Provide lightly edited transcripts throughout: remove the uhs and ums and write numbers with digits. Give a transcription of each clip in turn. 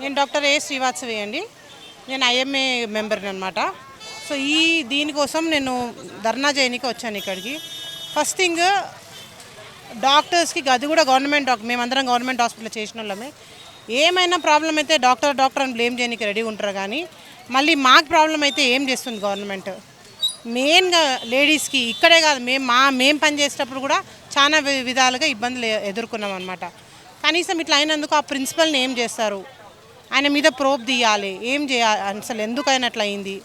నేను డాక్టర్ ఏ శ్రీవాత్సవి అండి. నేను ఐఎంఏ మెంబర్ని అనమాట. సో దీనికోసం నేను ధర్నా చేయడానికి వచ్చాను ఇక్కడికి. ఫస్ట్ థింగ్, డాక్టర్స్కి అది కూడా మేమందరం గవర్నమెంట్ హాస్పిటల్ చేసిన వాళ్ళమే. ఏమైనా ప్రాబ్లం అయితే డాక్టర్ అని బ్లేమ్ చేయడానికి రెడీ ఉంటారు, కానీ మళ్ళీ మాకు ప్రాబ్లం అయితే ఏం చేస్తుంది గవర్నమెంట్? మెయిన్గా లేడీస్కి ఇక్కడే కాదు, మేము పని చేసేటప్పుడు కూడా చాలా విధాలుగా ఇబ్బందులు ఎదుర్కొన్నాం అనమాట. కనీసం ఇట్లా అయినందుకు ఆ ప్రిన్సిపల్ని ఏం చేస్తారు? ఆయన మీద ప్రోబ్ తీయాలి, ఏం చేయాలి, అసలు ఎందుకైనా అట్లా అయింది?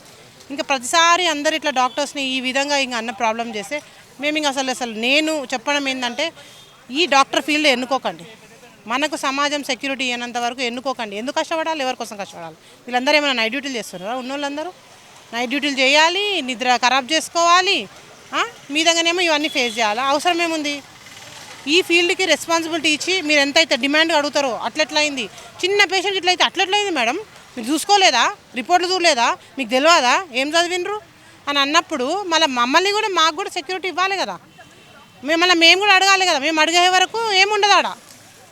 ఇంకా ప్రతిసారి అందరు ఇట్లా డాక్టర్స్ని ఈ విధంగా ఇంకా అన్న ప్రాబ్లం చేస్తే మేము ఇంకా అసలు నేను చెప్పడం ఏంటంటే, ఈ డాక్టర్ ఫీల్డ్ ఎన్నుకోకండి. మనకు సమాజం సెక్యూరిటీ అయినంత వరకు ఎన్నుకోకండి. ఎందుకు కష్టపడాలి? ఎవరి కోసం కష్టపడాలి? వీళ్ళందరూ ఏమైనా నైట్ డ్యూటీలు చేస్తున్నారా? ఉన్నోళ్ళందరూ నైట్ డ్యూటీలు చేయాలి, నిద్ర ఖరాబ్ చేసుకోవాలి, మీ దగ్గరనేమో ఇవన్నీ ఫేస్ చేయాలి. అవసరం ఏముంది? ఈ ఫీల్డ్కి రెస్పాన్సిబిలిటీ ఇచ్చి మీరు ఎంతైతే డిమాండ్ అడుగుతారో అట్లెట్లయింది. చిన్న పేషెంట్ ఇట్లయితే అట్లెట్లయింది మేడం, మీరు చూసుకోలేదా? రిపోర్ట్లు చూడలేదా? మీకు తెలియదా? ఏం చదివినరు అని అన్నప్పుడు మమ్మల్ని కూడా మాకు కూడా సెక్యూరిటీ ఇవ్వాలి కదా. మేము కూడా అడగాలి కదా. మేము అడిగే వరకు ఏముండదు ఆడ.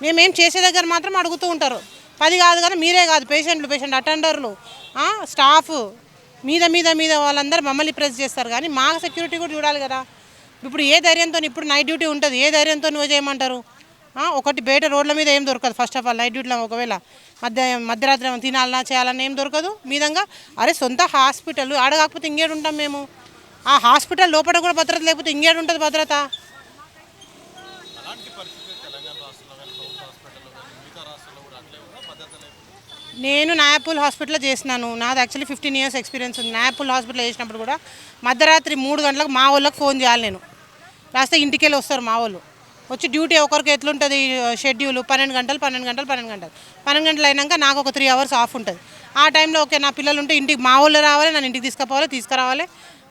మేమేం చేసే దగ్గర మాత్రం అడుగుతూ ఉంటారు. 10 కాదు కదా, మీరే కాదు, పేషెంట్ అటెండర్లు, స్టాఫ్ మీద వాళ్ళందరూ మమ్మల్ని ప్రెస్ చేస్తారు, కానీ మా సెక్యూరిటీ కూడా చూడాలి కదా. ఇప్పుడు ఏ ధైర్యంతో ఇప్పుడు నైట్ డ్యూటీ ఉంటుంది, ఏ ధైర్యంతో నువ్వు చేయమంటారు? ఒకటి బయట రోడ్ల మీద ఏం దొరకదు. ఫస్ట్ ఆఫ్ ఆల్ నైట్ డ్యూటీలో ఒకవేళ మధ్యరాత్రి తినాలన్నా చేయాలన్నా ఏం దొరకదు. మీదంగా అరే సొంత హాస్పిటల్ ఆడకాకపోతే ఇంకేడు ఉంటాం మేము? ఆ హాస్పిటల్ లోపల కూడా భద్రత లేకపోతే ఇంకేడు ఉంటుంది భద్రత? నేను నాయపూల్ హాస్పిటల్లో చేసినాను. నాది యాక్చువల్లీ 15 years ఎక్స్పీరియన్స్ ఉంది. నాయపూల్ హాస్పిటల్లో చేసినప్పుడు కూడా మధ్యరాత్రి 3 గంటలకు మా వాళ్ళకి ఫోన్ చేయాలి నేను. రాస్తే ఇంటికి వెళ్ళి వస్తారు మా వాళ్ళు. వచ్చి డ్యూటీ ఒకరికి ఎట్లుంటుంది షెడ్యూల్, 12 గంటలు 12 గంటలు అయినాక నాకు ఒక 3 hours ఆఫ్ ఉంటుంది. ఆ టైంలో ఓకే నా పిల్లలు ఉంటే ఇంటికి మా వాళ్ళు రావాలి, నన్ను ఇంటికి తీసుకురావాలి,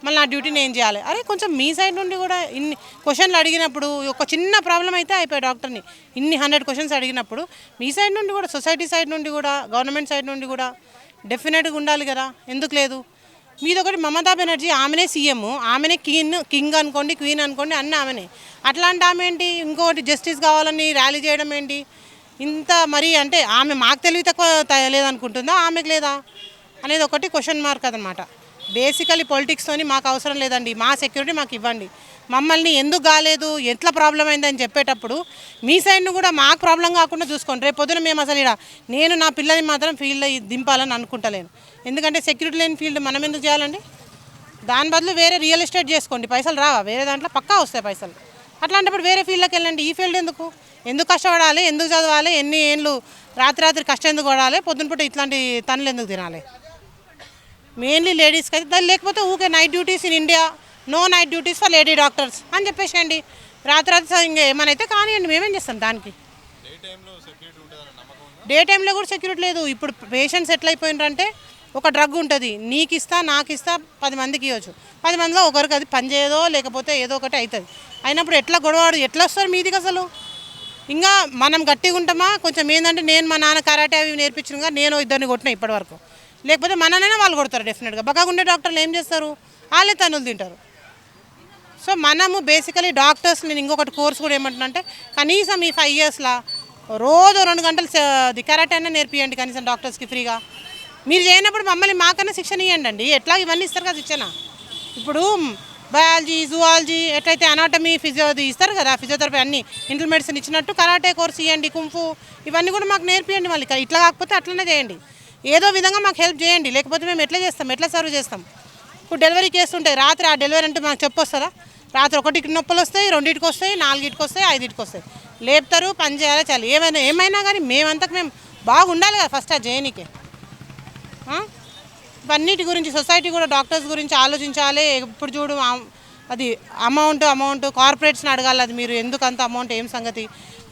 మళ్ళీ నా డ్యూటీ నేను చేయాలి. అరే కొంచెం మీ సైడ్ నుండి కూడా ఇన్ని క్వశ్చన్లు అడిగినప్పుడు, ఒక చిన్న ప్రాబ్లం అయితే అయిపోయి డాక్టర్ని ఇన్ని 100 క్వశ్చన్స్ అడిగినప్పుడు మీ సైడ్ నుండి కూడా, సొసైటీ సైడ్ నుండి కూడా, గవర్నమెంట్ సైడ్ నుండి కూడా డెఫినెట్గా ఉండాలి కదా. ఎందుకు లేదు? మీదొకటి మమతా బెనర్జీ, ఆమెనే సీఎం, ఆమెనే కింగ్ అనుకోండి, క్వీన్ అనుకోండి, అన్నీ ఆమెనే. అట్లాంటి ఆమె ఏంటి ఇంకొకటి జస్టిస్ కావాలని ర్యాలీ చేయడం ఏంటి? ఇంత మరి అంటే ఆమె మాకు తెలివి తక్కువ లేదనుకుంటుందా, ఆమెకు లేదా అనేది ఒకటి క్వశ్చన్ మార్క్ అదనమాట. బేసికలీ పొలిటిక్స్తోని మాకు అవసరం లేదండి. మా సెక్యూరిటీ మాకు ఇవ్వండి. మమ్మల్ని ఎందుకు కాలేదు, ఎట్లా ప్రాబ్లం అయిందని చెప్పేటప్పుడు మీ సైడ్ను కూడా మాకు ప్రాబ్లం కాకుండా చూసుకోండి. రేపు పొద్దున మేము అసలు నేను నా పిల్లల్ని మాత్రం ఫీల్డ్లో దింపాలని అనుకుంటలేను. ఎందుకంటే సెక్యూరిటీ లేని ఫీల్డ్ మనం ఎందుకు చేయాలండి? దాని బదులు వేరే రియల్ ఎస్టేట్ చేసుకోండి, పైసలు రావా? వేరే దాంట్లో పక్కా వస్తాయి పైసలు. అట్లాంటప్పుడు వేరే ఫీల్డ్లోకి వెళ్ళండి. ఈ ఫీల్డ్ ఎందుకు కష్టపడాలి? ఎందుకు చదవాలి? ఎన్ని ఏళ్ళు రాత్రి కష్టం ఎందుకు పడాలి? పొద్దున పూట ఇట్లాంటి తనులు ఎందుకు తినాలి? మెయిన్లీ లేడీస్కి అయితే. లేకపోతే ఊకే night duties in India, no night duties for lady doctors అని చెప్పేసేయండి. రాత్రి ఇంకా ఏమైనా కానివ్వండి, మేమేం చేస్తాం దానికి? డే టైంలో కూడా సెక్యూరిటీ లేదు. ఇప్పుడు పేషెంట్స్ ఎట్లయిపోయినారంటే, ఒక డ్రగ్ ఉంటుంది, నీకు ఇస్తా నాకు ఇస్తా 10 మందికి ఇవ్వచ్చు. 10 మందిలో ఒకరికి అది పని చేయదో లేకపోతే ఏదో ఒకటి అవుతుంది. అయినప్పుడు ఎట్లా గొడవాడు, ఎట్లా వస్తారు మీదికి అసలు? ఇంకా మనం గట్టిగా ఉంటామా? కొంచెం ఏంటంటే, నేను మా నాన్న కరాటే అవి నేర్పించినగా నేను 2 కొట్టినా ఇప్పటివరకు. లేకపోతే మననైనా వాళ్ళు కొడతారు డెఫినెట్గా. బకాగుండే డాక్టర్లు ఏం చేస్తారు? వాళ్ళే తనులు తింటారు. సో మనము బేసికలీ డాక్టర్స్, నేను ఇంకొకటి కోర్స్ కూడా ఏమంటున్నా, కనీసం ఈ 5 yearsలో రోజు 2 గంటలు కరాటే అయినా నేర్పియండి కనీసం డాక్టర్స్కి ఫ్రీగా. మీరు చేయనప్పుడు మాకన్నా శిక్షణ ఇవ్వండి. ఎట్లా ఇవన్నీ ఇస్తారు కదా శిక్షణ. ఇప్పుడు బయాలజీ, జువాలజీ ఎట్లయితే అనాటమీ, ఇస్తారు కదా, ఫిజియోథెరపీ అన్నీ ఇంటర్ మెడిసిన్ ఇచ్చినట్టు కరాటే కోర్స్ ఇవ్వండి, కుంఫు ఇవన్నీ కూడా మాకు నేర్పియండి. మళ్ళీ ఇట్లా కాకపోతే అట్లనే చేయండి. ఏదో విధంగా మాకు హెల్ప్ చేయండి. లేకపోతే మేము ఎట్లా చేస్తాం, ఎట్లా సర్వ్ చేస్తాం? ఇప్పుడు డెలివరీ చేస్తుంటాయి రాత్రి, ఆ డెలివరీ అంటే మాకు చెప్పొస్తుందా? రాత్రి 1కి నొప్పులు వస్తాయి, 2కి వస్తాయి, 4కి వస్తాయి, 5కి వస్తాయి. లేపుతారు, పని చేయాలి, చాలు. ఏమైనా కానీ మేము బాగుండాలి కదా ఫస్ట్ ఆ జేఎన్ఈకే. ఇవన్నిటి గురించి సొసైటీ కూడా డాక్టర్స్ గురించి ఆలోచించాలి. ఇప్పుడు చూడు, అది అమౌంట్ కార్పొరేట్స్ని అడగాలి. అది మీరు ఎందుకు అంత అమౌంట్, ఏం సంగతి?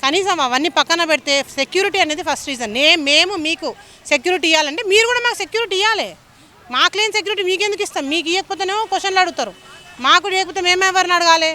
కనీసం అవన్నీ పక్కన పెడితే సెక్యూరిటీ అనేది ఫస్ట్ రీజన్. మేము మీకు సెక్యూరిటీ ఇవ్వాలంటే మీరు కూడా మాకు సెక్యూరిటీ ఇవ్వాలి. మాకు లేని సెక్యూరిటీ మీకు ఎందుకు ఇస్తాం? మీకు ఇవ్వకపోతేనేమో క్వశ్చన్లు అడుగుతారు, మాకు ఇవ్వకపోతే మేము ఎవరిని అడగాలి?